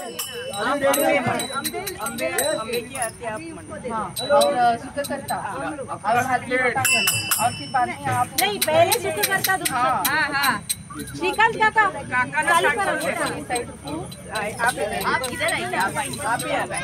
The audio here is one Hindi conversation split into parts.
आंब्याची आरती आप और सुखकर्ता और हल्दी और फिर बाद में आप नहीं पहले सुखकर्ता हाँ श्रीकांत काका चालू करो आप इधर आइए आप ही आ गए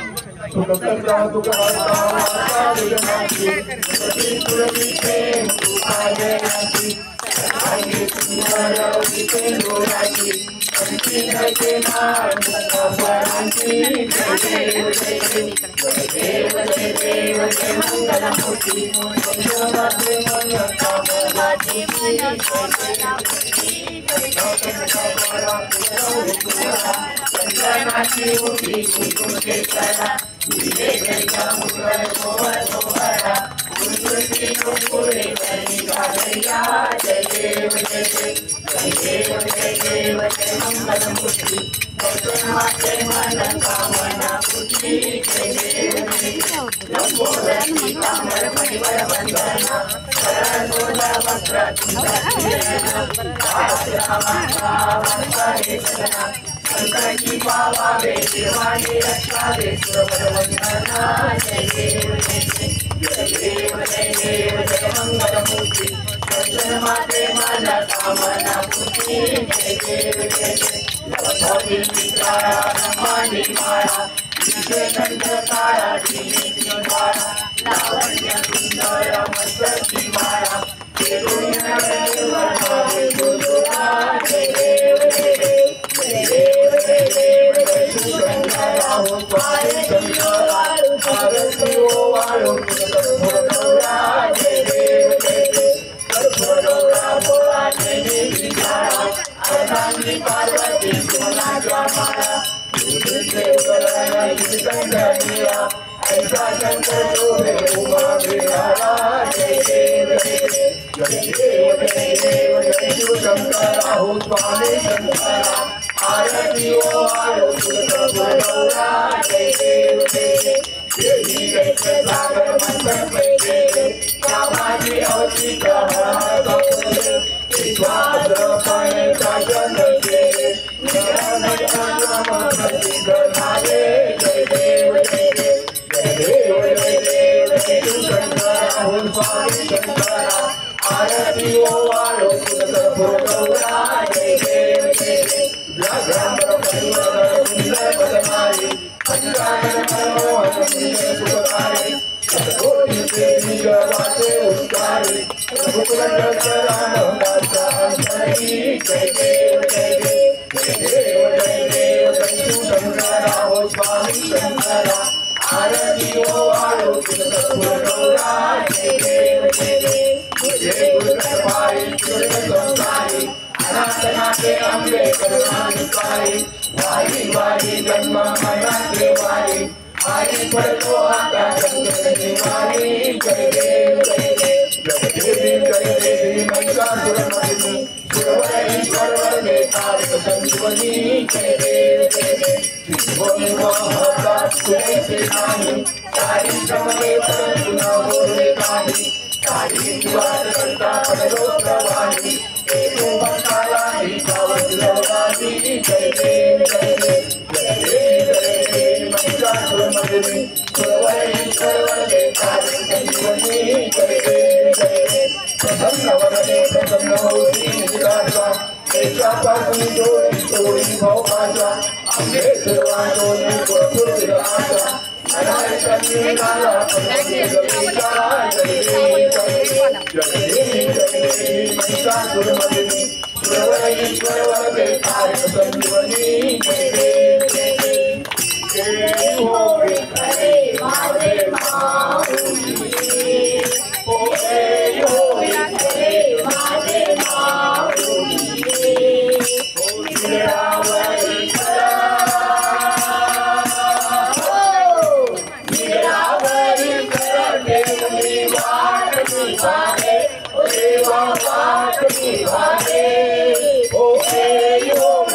Oh, hey, oh,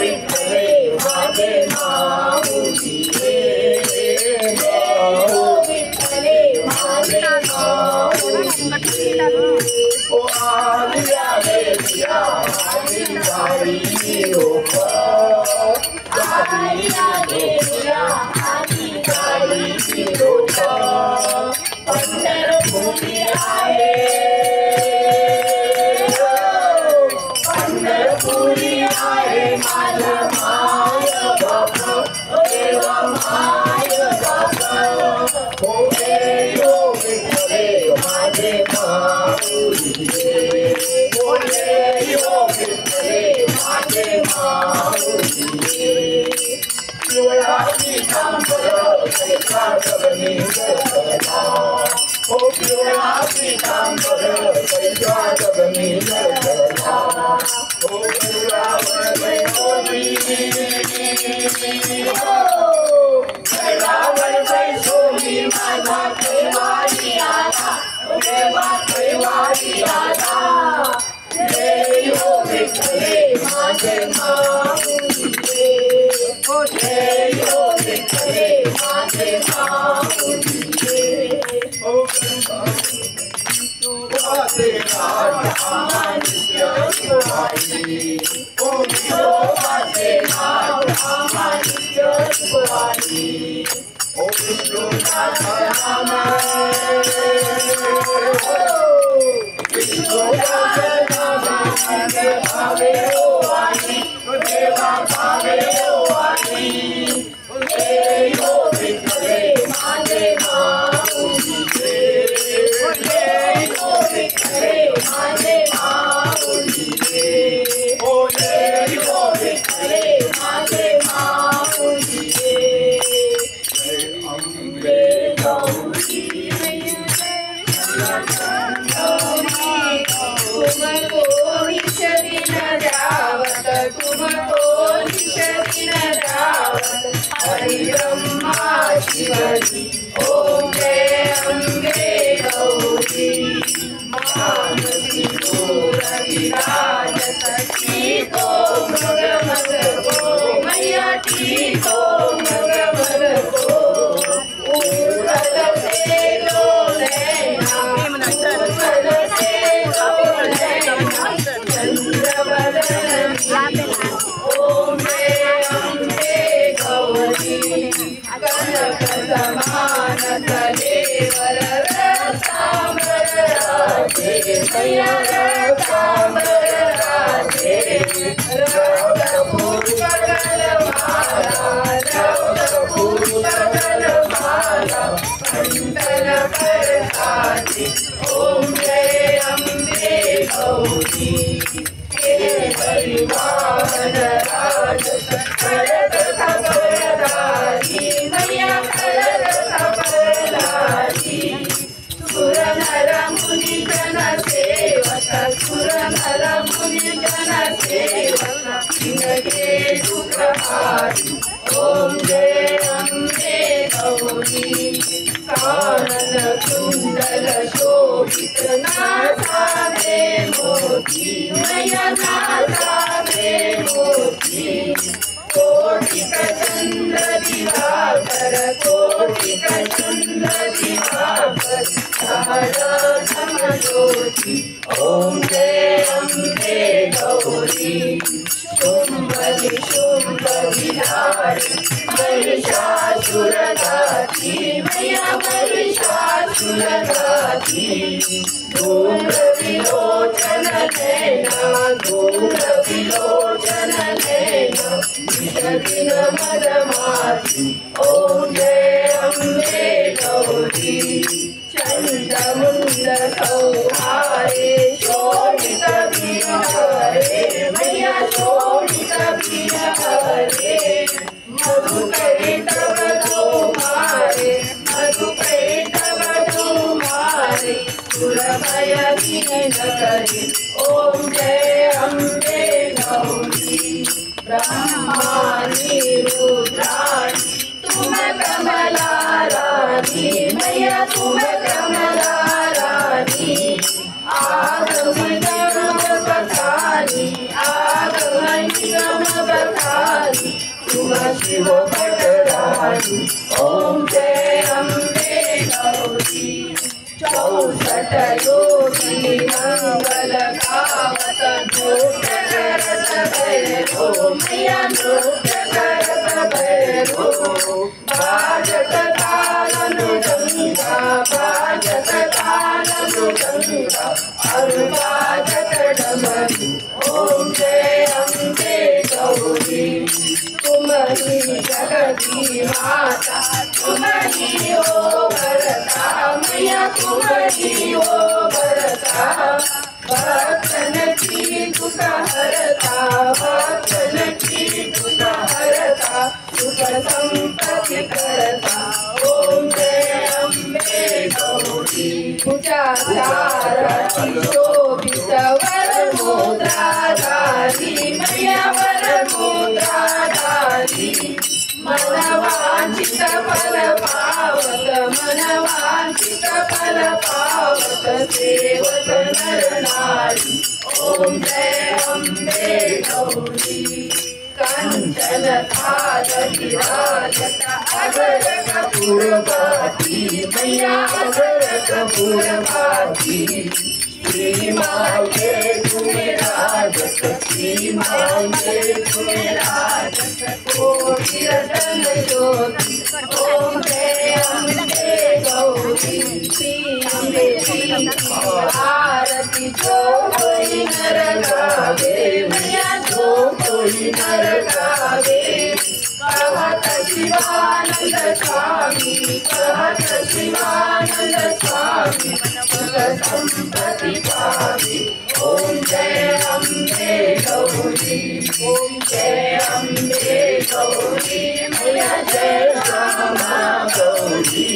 वेणूया हाती गाडी फिरवत पंढरपुरी आहे पंढरपुरी आहे माझा माय बाप देवा माय बाप होते विठ्ठले माझे माऊली होते विठ्ठले माझे माऊली पिवळा पितांबर कैसा गगनी गरगला हो पिवळा पितांबर कैसा गगनी गरगला हो पिवळा वरवै सोनी माझा कैवारी आला देवा कैवारी आला जय हो विठ्ठले माझे माऊली हो जय हो विठ्ठले माझे माऊली हो ओम जय अम्बे गौरी मानसी रविराजती को मगमग को मैया की को मगमग को उर्वल से डोलेना उर्वल से डोलेना चंद्रवदन ओम जय अम्बे गौरी कनक समान कलेवर रतांबर राधे मैया रतांबर राधे रक्त पुष्पगल माला रक्त पुष्पगल माला कंठन प्रसादे ओम जय अम्बे गौरी हे परिवाहन राज करत खबरदारी मैया करत खबरदारी सुर नर मुनि जन सेवक सुर नर मुनि जन सेवक जिनके दुख हारी ओम जय अम्बे गौरी कानन कुंडल शोभित नासावे मोती मैया नासावे मोती कोटिक चंद्र दिवाकर कोटिक चंद्र दिवाकर सारथम ज्योति ओम जय अम्बे गौरी शुंभ निशुंभ विहारी महिषासुर गाती मैया महिषासुर गाती धूम्र विलोचन नैना धूम्र विलोचन नैना विषदिन मदमाती ओम जय अम्बे गौरी चंडमुंड संहारे शोभित विहारे मैया शोभित विहारे मधुकैट तुम्हारे मधुकैट तुम्हारे सुरभय दीन करे ओम जय अम्बे गौरी ब्रह्माणी रुद्राणी तुम कमला रानी मैया तुम कमला रानी आगम बखानी आगम बखानी तुम शिव भटरानी ओम जय अम्बे गौरी 64 योगी मंगल गावत नृत्य करत भैरो मैया नृत्य करत भैरो बाजत ताल मृदंगा बाजत ताल मृदंगा और बाजत डमरू ओम जय अम्बे गौरी तुम्हारी जगती माता तुम्हारी ओ भरता मैया तुम्हारी ओ भरता भक्तन की दुख हरता भक्तन की दुख हरता सुख संपत्ति करता ओम जय अम्बे गौरी पूजा चारती शोभित वर मुद्राधारी मैया वर मुद्राधारी मनवांचित फल पावत मनवांचित फल पावत सेवत नर नारी ओम जय अम्बे गौरी कंचन थाल विराजत अगर कपूर बाती मैया अगर कपूर बाती श्री मांगे तुम्हें राजत श्री मांगे तुम्हें राजत कोटि रतन ज्योति ओम जय अम्बे गौरी श्री अम्बे की आरती जो कोई नर गावे मैया जो कोई नर गावे कहत शिवानंद स्वामी कहत शिवानंद स्वामी सुख संपत्ति पावे ओम जय अम्बे गौरी ओम जय अम्बे गौरी मैया जय श्यामा गौरी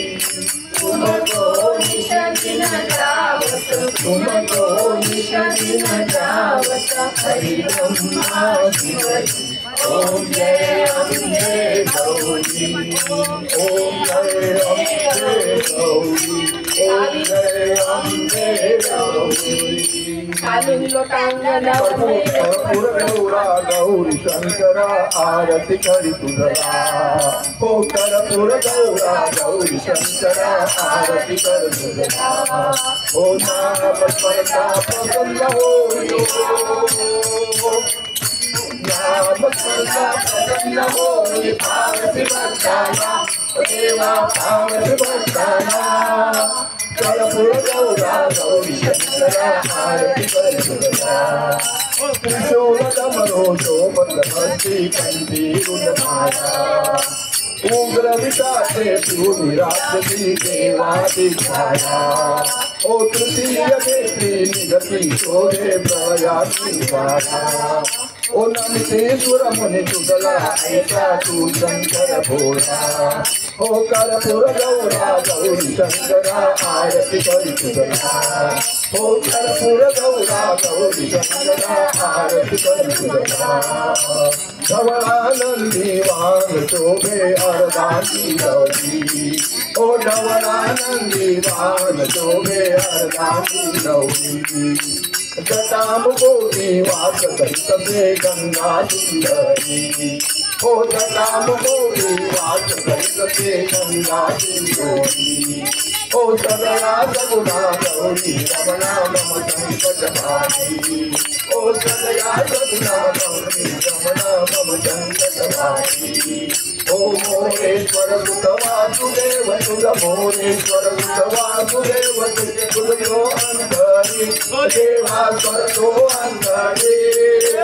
तुमको निश दिन जावत तुमको निश दिन जावत हरि ब्रह्मा शिवजी ओम जय अम्बे गौरी ओम जय अम्बे गौरी ओम जय अम्बे गौरी कर्पूरगौरा गौरी शंकर आरती करी तुझला ओ कर्पूरगौरा गौरी शंकर आरती कर तुझला ओ नाम स्मरता प्रसन्न होयो नाम स्मरता प्रसन्न होई पावसी भक्ताना देवा पावसी भक्ताना कर्पूरगौरा गौरी शंकर आरती कर तुझला त्रिशूलकमलो शोभद्रमस्ति कण्ठीरुदमाला उग्र विशाखे सुनिराजति देवादिछाया ओ तृतीय नेत्री निगति शोभे प्रलयाग्नि वाला ओ नमिते सुर मुनि चुगला ऐसा तू शंकर भोला ओ कर्पूरगौरा गौरी शंकर आरती करी तुझला ओ कर्पूरगौरा गौरी शंकर आरती करी तुझला धवलानंदी वांग शोभे अर्धांगी गौरी ओ धवलानंदी वांग शोभे अर्धांगी गौरी जटाम गोरी वास सहित गंगा सुंदरी ओ जटाम गोरी वास सहित गंगा सुंदरी ओ सदया सगुणा गौरी रमणा मम संकट भारी ओ सदया सगुणा गौरी रमणा मम संकट भारी ओ मोरेश्वर सुत वासुदेव तुझ मोरेश्वर सुत वासुदेव तुझे तुझो अंतरी देवा स्वर तो अंतरी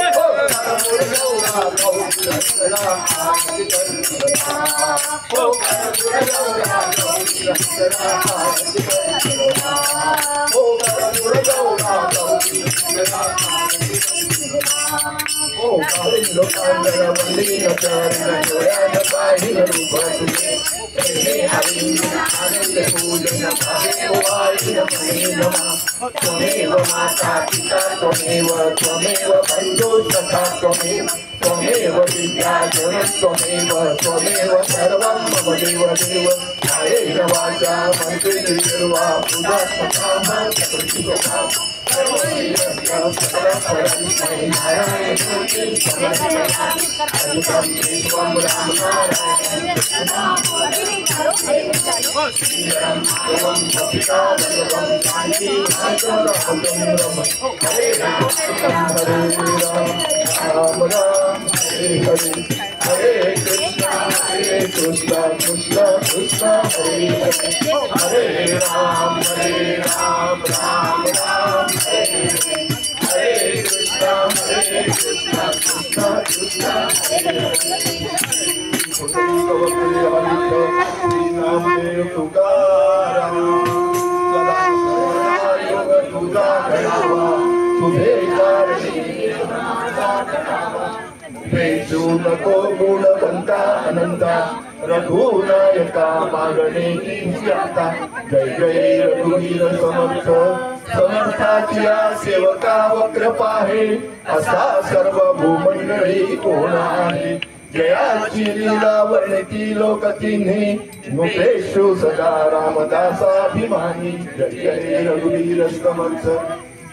ओ कर्पूरगौरा गौरी शंकर आरती कर तुझला ओ कर्पूरगौरा गौरी शंकर आरती कर तुझला ओ कर्पूरगौरा गौरी शंकर आरती कर तुझला ओ कालिंदो कांदर वल्लीन चरण जोयान पाहिन रूप तुझे हे हरि आनंद पूजन भावे वारिन मणि नमः त्वमेव माता पिता त्वमेव बन्धु सखा त्वमेव विद्या जनः त्वमेव सर्वं मम देव कायेन वाचा मनसेन्द्रियर्वा पूजात्मका मां Hare Ram हरे कृष्णा कृष्णा कृष्णा हरे हरे हरे राम राम राम हरे हरे हरे कृष्णा कृष्णा कृष्णा हरे हरे नामदेव तुकाराम तुझा घडावा तुझे कारणी भेटू नको गुणवंता अनंता रघुनायका मागणे आता जय जय रघुवीर समर्थ समर्थाची सेवका वक्र पाहे असा सर्व भूमंडळी कोण आहे जयाची लीला वर्णिती लोकतिन्ही मुकेशु सदा रामदासाभिमानी जय जय रघुवीर समर्थ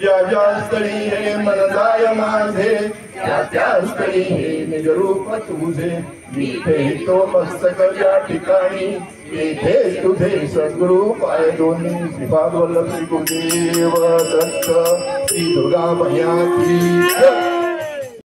ज्या ज्या स्थळी हे मन जाय माझे त्या स्थळी हे निज रूप तुझे इथे तो मस्तक ज्या ठिकाणी इथे तुझे सद्गुरु पाय दोन्ही श्रीपाद वल्लभ श्री गुरुदेव दत्त श्री दुर्गा मैया की जय.